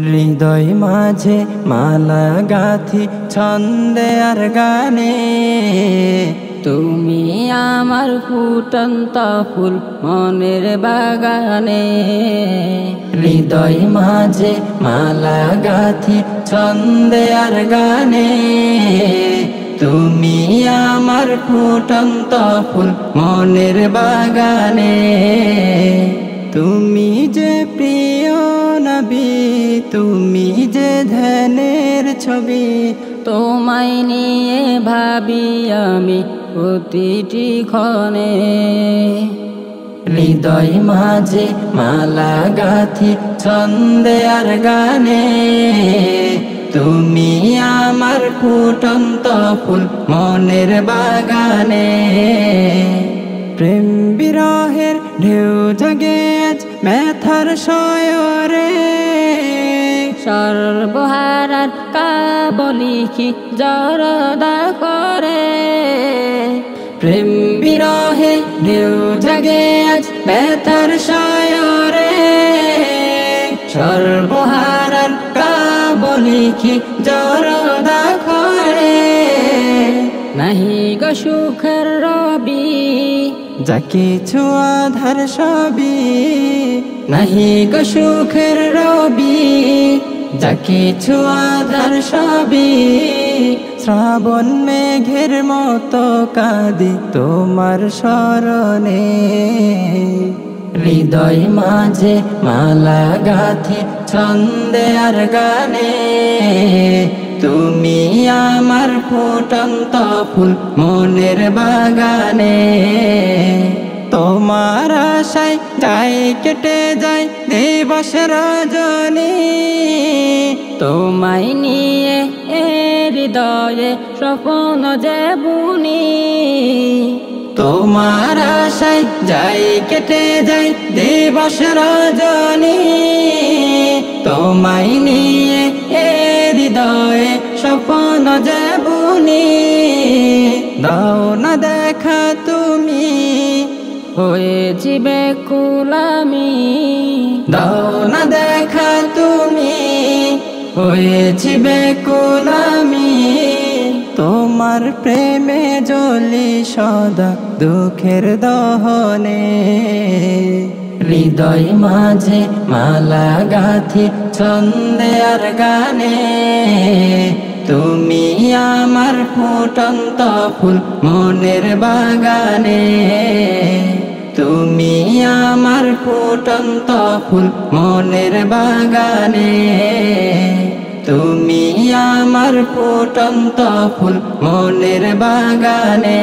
হৃদয় মাঝে মালা গাথি ছন্দে আর গানে, তুমি আমার ফুটন্ত ফুল মনের বাগানে। হৃদয় মাঝে মালা গাথি ছন্দে আর গানে, তুমি আমার ফুটন্ত ফুল মনের বাগানে। তুমি যে প্রিয় নবী, তুমি যে ধ্যানের ছবি, তোমায় নিয়ে ভাবি আমি প্রতিটি ক্ষণে। হৃদয় মাঝে মালা গাথি ছন্দে আর গানে, তুমি আমার ফুটন্ত ফুল মনের বাগানে। প্রেম বিরহের ঢেউ জাগে আজ মেথার শয়রে, সর্বহারার কাবলিখি জরদা করে। প্রেম বিরহে ঢেউ জাগে আজ মেথার শয়রে, সর্বহারার কাবলিখি জরদা করে। নাহি গো সুখের রবি, যা কিছু আধার সবই, নাহি গো সুখের রবি, যা কিছু আধার সবই। শ্রাবণ মেঘের মতো কাঁদি তোমার স্মরণে, হৃদয় মাঝে মালা গাথি ছন্দে আর গানে, তুমি আমার ফুটন্ত ফুল মনের বাগানে। তোমার আশায় যাই কেটে যায় দিবস রজনী, তোমায় নিয়ে হৃদয়ে স্বপ্ন যে বুনি। তোমার আশায় যাই কেটে যায় দিবস রজনী, তোমায় নিয়ে হৃদয়ে স্বপ্ন যে বুনি। দাও না দেখা তুমি হয়েছি বেকুল আমি, দাও না দেখা তুমি হয়েছি বেকুল আমি। তোমার প্রেমে জ্বলি সদা দুঃখের দহনে, হৃদয় মাঝে মালা গাথি ছন্দে আর গানে, তুমি আমার ফুটন্ত ফুল মনের বাগানে। তুমি আমার ফুটন্ত ফুল মনের বাগানে, তুমি আমার ফুটন্ত ফুল মনের বাগানে।